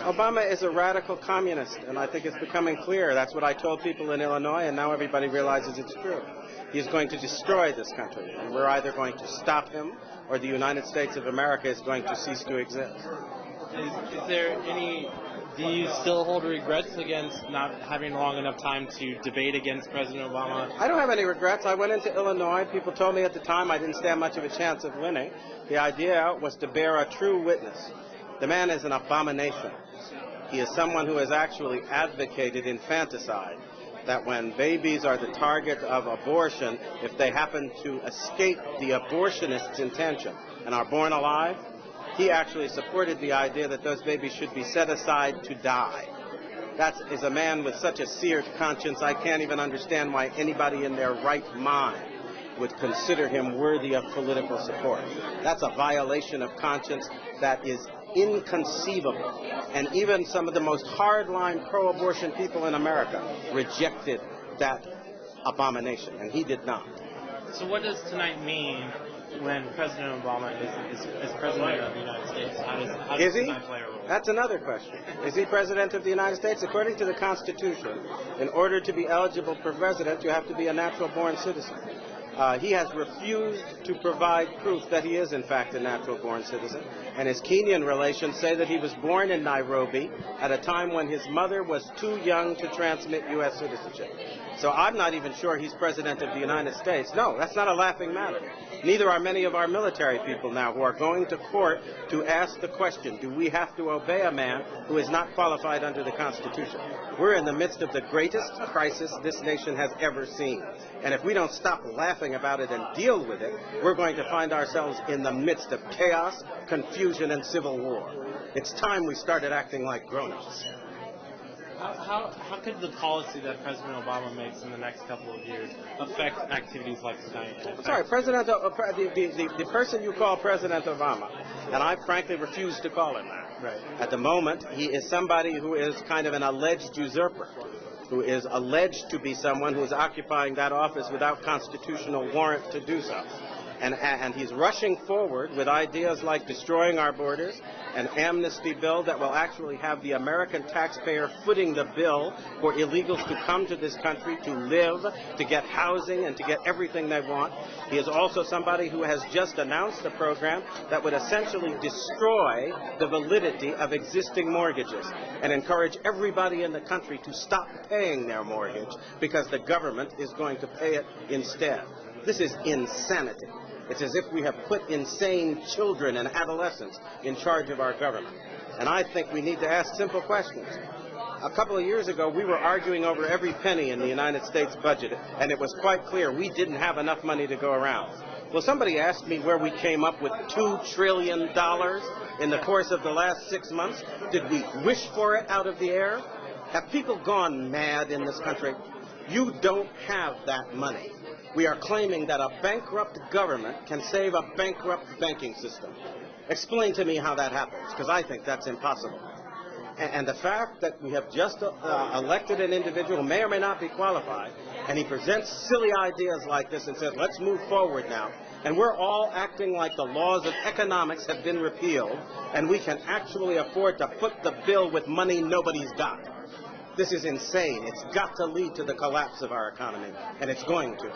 Obama is a radical communist, and I think it's becoming clear. That's what I told people in Illinois, and now everybody realizes it's true. He's going to destroy this country, and we're either going to stop him or the United States of America is going to cease to exist. Is there any... Do you still hold regrets against not having long enough time to debate against President Obama? I don't have any regrets. I went into Illinois. People told me at the time I didn't stand much of a chance of winning. The idea was to bear a true witness. The man is an abomination. He is someone who has actually advocated infanticide, that when babies are the target of abortion, if they happen to escape the abortionist's intention and are born alive, he actually supported the idea that those babies should be set aside to die. That is a man with such a seared conscience, I can't even understand why anybody in their right mind would consider him worthy of political support. That's a violation of conscience that is inconceivable. And even some of the most hardline pro-abortion people in America rejected that abomination, and he did not. So what does tonight mean when President Obama is President of the United States? How does tonight play a role? That's another question. Is he President of the United States? According to the Constitution, in order to be eligible for president, you have to be a natural-born citizen. He has refused to provide proof that he is, in fact, a natural-born citizen. And his Kenyan relations say that he was born in Nairobi at a time when his mother was too young to transmit U.S. citizenship. So I'm not even sure he's President of the United States. No, that's not a laughing matter. Neither are many of our military people now who are going to court to ask the question, do we have to obey a man who is not qualified under the Constitution? We're in the midst of the greatest crisis this nation has ever seen. And if we don't stop laughing about it and deal with it, we're going to find ourselves in the midst of chaos, confusion, and civil war. It's time we started acting like grown-ups. How could the policy that President Obama makes in the next couple of years affect activities like tonight? Sorry, the person you call President Obama, and I frankly refuse to call him that. Right. At the moment, he is somebody who is kind of an alleged usurper, who is alleged to be someone who is occupying that office without constitutional warrant to do so. And he's rushing forward with ideas like destroying our borders, an amnesty bill that will actually have the American taxpayer footing the bill for illegals to come to this country to live, to get housing, and to get everything they want. He is also somebody who has just announced a program that would essentially destroy the validity of existing mortgages and encourage everybody in the country to stop paying their mortgage because the government is going to pay it instead. This is insanity. It's as if we have put insane children and adolescents in charge of our government. And I think we need to ask simple questions. A couple of years ago, we were arguing over every penny in the United States budget, and it was quite clear we didn't have enough money to go around. Well, somebody asked me where we came up with $2 trillion in the course of the last 6 months. Did we wish for it out of the air? Have people gone mad in this country? You don't have that money. We are claiming that a bankrupt government can save a bankrupt banking system. Explain to me how that happens, because I think that's impossible. And the fact that we have just elected an individual who may or may not be qualified, and he presents silly ideas like this and says, let's move forward now, and we're all acting like the laws of economics have been repealed, and we can actually afford to foot the bill with money nobody's got. This is insane. It's got to lead to the collapse of our economy, and it's going to.